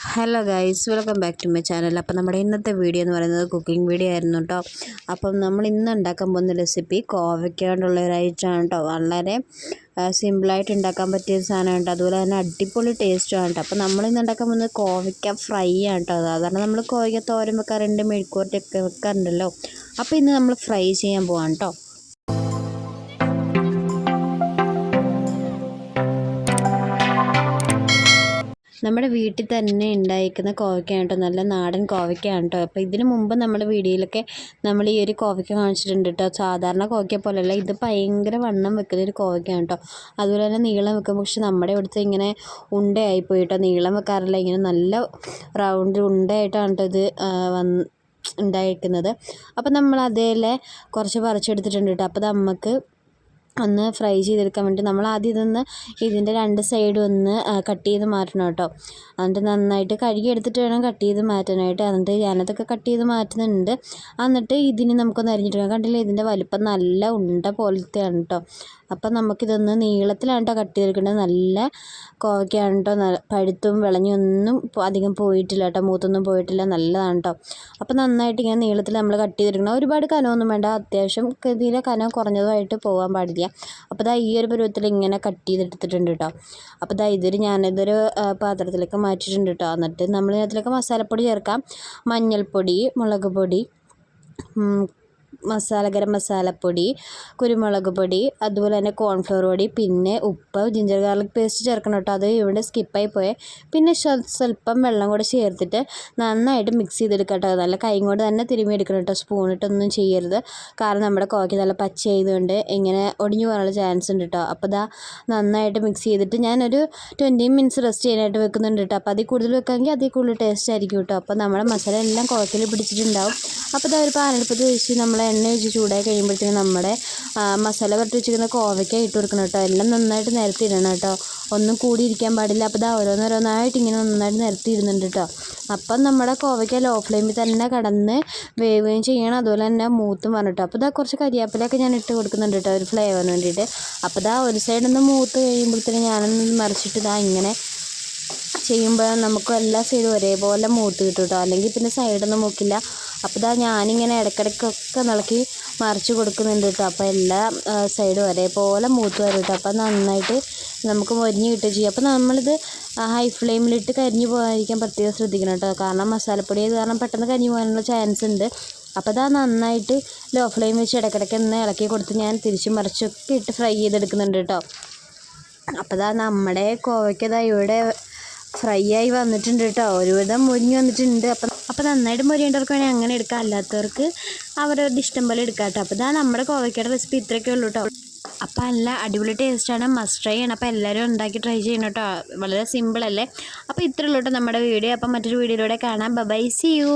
Hello guys, welcome back to my channel. അപ്പോൾ നമ്മുടെ ഇന്നത്തെ വീഡിയോ എന്ന് പറയുന്നത് കുക്കിംഗ് വീഡിയോ ആയിരുന്നു കേട്ടോ. അപ്പം നമ്മൾ ഇന്ന് ഉണ്ടാക്കാൻ പോകുന്ന റെസിപ്പി കോവയ്ക്ക കൊണ്ടുള്ള ഒരു ഐറ്റമാണ് കേട്ടോ. വളരെ സിമ്പിളായിട്ട് ഉണ്ടാക്കാൻ പറ്റിയ സാധനമാണ് കേട്ടോ. അതുപോലെ തന്നെ അടിപൊളി ടേസ്റ്റുമാണ് കേട്ടോ. അപ്പോൾ നമ്മൾ ഇന്ന് ഉണ്ടാക്കാൻ പോകുന്നത് കോവയ്ക്ക ഫ്രൈ ആണ് കേട്ടോ. സാധാരണ നമ്മൾ കോവയ്ക്ക തോരൻ വെക്കാറുണ്ട്, മെഴുക്കുവരട്ടിയൊക്കെ വെക്കാറുണ്ടല്ലോ. അപ്പോൾ ഇന്ന് നമ്മൾ ഫ്രൈ ചെയ്യാൻ പോവാണ് കേട്ടോ. നമ്മുടെ വീട്ടിൽ തന്നെ ഉണ്ടായിരിക്കുന്ന കോവയ്ക്കയാണ് കേട്ടോ. നല്ല നാടൻ കോവയ്ക്കയാണ് കേട്ടോ. അപ്പോൾ ഇതിന് മുമ്പ് നമ്മുടെ വീഡിയോയിലൊക്കെ നമ്മൾ ഈ ഒരു കോവയ്ക്ക കാണിച്ചിട്ടുണ്ട് കേട്ടോ. സാധാരണ കോവയ്ക്ക പോലെയല്ല, ഇത് ഭയങ്കര വണ്ണം വെക്കുന്ന ഒരു കോവയ്ക്കയാണ് കേട്ടോ. അതുപോലെ തന്നെ നീളം വെക്കും. പക്ഷെ നമ്മുടെ ഇവിടുത്തെ ഇങ്ങനെ ഉണ്ടയായിപ്പോയി കേട്ടോ. നീളം വെക്കാറില്ല, ഇങ്ങനെ നല്ല റൗണ്ട് ഉണ്ടയായിട്ടാണ് കേട്ടോ ഇത് ഉണ്ടായിരിക്കുന്നത്. അപ്പോൾ നമ്മൾ അതേലെ കുറച്ച് പറിച്ചെടുത്തിട്ടുണ്ട് കേട്ടോ. അപ്പോൾ നമുക്ക് ഒന്ന് ഫ്രൈ ചെയ്തെടുക്കാൻ വേണ്ടി നമ്മൾ ആദ്യം ഇതിൻ്റെ രണ്ട് സൈഡും ഒന്ന് കട്ട് ചെയ്ത് മാറ്റണം കേട്ടോ. എന്നിട്ട് നന്നായിട്ട് കഴുകി എടുത്തിട്ട് വേണം കട്ട് ചെയ്ത് മാറ്റാനായിട്ട്. എന്നിട്ട് ഞാനതൊക്കെ കട്ട് ചെയ്ത് മാറ്റുന്നുണ്ട്. എന്നിട്ട് ഇതിന് നമുക്കൊന്ന് അരിഞ്ഞിട്ട് കണ്ടില്ലേ, ഇതിൻ്റെ വലിപ്പം നല്ല ഉണ്ട പോലത്തെയാണ് കേട്ടോ. അപ്പം നമുക്കിതൊന്ന് നീളത്തിലാണ് കേട്ടോ കട്ട് ചെയ്തെടുക്കേണ്ടത്. നല്ല കോവയ്ക്കാണ് കേട്ടോ. പഴുത്തും വിളഞ്ഞൊന്നും അധികം പോയിട്ടില്ല കേട്ടോ, മൂത്തൊന്നും പോയിട്ടില്ല, നല്ലതാണ് കേട്ടോ. അപ്പം നന്നായിട്ട് ഇങ്ങനെ നീളത്തിൽ നമ്മൾ കട്ട് ചെയ്തെടുക്കണം. ഒരുപാട് കനമൊന്നും വേണ്ട, അത്യാവശ്യം തീരെ കനം കുറഞ്ഞതുമായിട്ട് പോകാൻ പാടില്ല. അപ്പോൾ ഈ ഒരു പരുവത്തിൽ ഇങ്ങനെ കട്ട് ചെയ്തെടുത്തിട്ടുണ്ട് കേട്ടോ. അപ്പോൾ ഞാനിതൊരു പാത്രത്തിലേക്ക് മാറ്റിയിട്ടുണ്ട് കേട്ടോ. എന്നിട്ട് നമ്മൾ ഇതിലേക്ക് മസാലപ്പൊടി ചേർക്കാം. മഞ്ഞൾപ്പൊടി, മുളക് പൊടി, ഗരം മസാലപ്പൊടി, കുരുമുളക് പൊടി, അതുപോലെ തന്നെ കോൺഫ്ലവർ പൊടി, പിന്നെ ഉപ്പ്, ജിഞ്ചർ ഗാർലിക് പേസ്റ്റ് ചേർക്കണം കേട്ടോ. അത് ഇവിടെ സ്കിപ്പായി പോയേ. പിന്നെ സ്വല്പം വെള്ളം കൂടെ ചേർത്തിട്ട് നന്നായിട്ട് മിക്സ് ചെയ്തെടുക്കാം കേട്ടോ. നല്ല കൈ കൊണ്ട് തന്നെ തിരുമ്മി എടുക്കണം കേട്ടോ. സ്പൂണിട്ടൊന്നും ചെയ്യരുത്, കാരണം നമ്മുടെ കോവയ്ക്ക നല്ല പച്ച ആയതുകൊണ്ട് ഇങ്ങനെ ഒടിഞ്ഞു പോകാനുള്ള ചാൻസ് ഉണ്ട് കേട്ടോ. അപ്പോൾ നന്നായിട്ട് മിക്സ് ചെയ്തിട്ട് ഞാനൊരു 20 മിനിറ്റ്സ് റെസ്റ്റ് ചെയ്യാനായിട്ട് വെക്കുന്നുണ്ട് കേട്ടോ. അപ്പോൾ അതിൽ കൂടുതൽ വെക്കാമെങ്കിൽ അതിൽ കൂടുതൽ ടേസ്റ്റ് ആയിരിക്കും കേട്ടോ. അപ്പോൾ നമ്മുടെ മസാല എല്ലാം കോവയ്ക്കയിൽ പിടിച്ചിട്ടുണ്ടാവും. അപ്പോൾ ഒരു പാനെടുപ്പത്ത് വെച്ച് നമ്മൾ എണ്ണ ഒഴിച്ച് ചൂടായി കഴിയുമ്പോഴത്തേക്കും നമ്മുടെ മസാല പുരട്ടി വെച്ചിരിക്കുന്ന കോവയ്ക്ക ഇട്ട് കൊടുക്കണം കേട്ടോ. എല്ലാം നന്നായിട്ട് നിരത്തി ഇടണം കേട്ടോ, ഒന്നും കൂടിയിരിക്കാൻ പാടില്ല. അപ്പോൾ ഓരോന്നോരോന്നായിട്ട് ഇങ്ങനെ നന്നായിട്ട് നിരത്തി ഇടുന്നുണ്ട് കേട്ടോ. അപ്പം നമ്മുടെ കോവയ്ക്ക ലോ ഫ്ലെയിമിൽ തന്നെ കടന്ന് വേവുകയും ചെയ്യണം, അതുപോലെ തന്നെ മൂത്തും പറഞ്ഞിട്ടോ. അപ്പോൾ കുറച്ച് കരിയാപ്പിലൊക്കെ ഞാൻ ഇട്ട് കൊടുക്കുന്നുണ്ട് കേട്ടോ, ഒരു ഫ്ലേവറിന് വേണ്ടിയിട്ട്. അപ്പോൾ ഒരു സൈഡൊന്ന് മൂത്ത് കഴിയുമ്പോഴത്തേനും ഞാനൊന്ന് മറിച്ചിട്ട് ഇങ്ങനെ ചെയ്യുമ്പോൾ നമുക്ക് എല്ലാ സൈഡും ഒരേപോലെ മൂത്ത് കിട്ടും കേട്ടോ. അല്ലെങ്കിൽ പിന്നെ സൈഡൊന്നും മൂക്കില്ല. അപ്പോൾ ഞാനിങ്ങനെ ഇടയ്ക്കിടയ്ക്കൊക്കെ നിളക്കി മറിച്ച് കൊടുക്കുന്നുണ്ട് കേട്ടോ. അപ്പോൾ എല്ലാ സൈഡും ഒരേപോലെ മൂത്ത് വരും കേട്ടോ. അപ്പോൾ നന്നായിട്ട് നമുക്ക് മൊരിഞ്ഞ് കിട്ടുകയും ചെയ്യും. അപ്പോൾ നമ്മളിത് ഹൈ ഫ്ലെയിമിലിട്ട് കരിഞ്ഞു പോകാതിരിക്കാൻ പ്രത്യേകം ശ്രദ്ധിക്കണം കേട്ടോ, കാരണം മസാലപ്പൊടി ആയത് കാരണം പെട്ടെന്ന് കരിഞ്ഞു പോകാനുള്ള ചാൻസ് ഉണ്ട്. അപ്പോൾ നന്നായിട്ട് ലോ ഫ്ലെയിം വെച്ച് ഇടയ്ക്കിടയ്ക്ക് ഒന്ന് ഇളക്കി കൊടുത്ത് ഞാൻ തിരിച്ചും മറിച്ചൊക്കെ ഇട്ട് ഫ്രൈ ചെയ്തെടുക്കുന്നുണ്ട് കേട്ടോ. അപ്പോൾ നമ്മുടെ കോവയ്ക്ക ഇവിടെ ഫ്രൈ ആയി വന്നിട്ടുണ്ട് കേട്ടോ. ഒരുവിധം മൊരിഞ്ഞ് വന്നിട്ടുണ്ട്. അപ്പോൾ നന്നായിട്ട് മൊരിയേണ്ടവർക്ക് വേണമെങ്കിൽ അങ്ങനെ എടുക്കാം, അല്ലാത്തവർക്ക് അവരവരുടെ ഇഷ്ടം പോലെ എടുക്കാം കേട്ടോ. അപ്പോൾ നമ്മുടെ കോവയ്ക്കയുടെ റെസിപ്പി ഇത്രയൊക്കെ ഉള്ളൂ കേട്ടോ. അപ്പോൾ നല്ല അടിപൊളി ടേസ്റ്റാണ്, മസ്റ്റ് ട്രൈ ചെയ്യണം. അപ്പോൾ എല്ലാവരും ഉണ്ടാക്കി ട്രൈ ചെയ്യണം കേട്ടോ. വളരെ സിമ്പിളല്ലേ. അപ്പോൾ ഇത്രയുള്ളൂ കേട്ടോ നമ്മുടെ വീഡിയോ. അപ്പോൾ മറ്റൊരു വീഡിയോയിലൂടെ കാണാം. Bye, see U.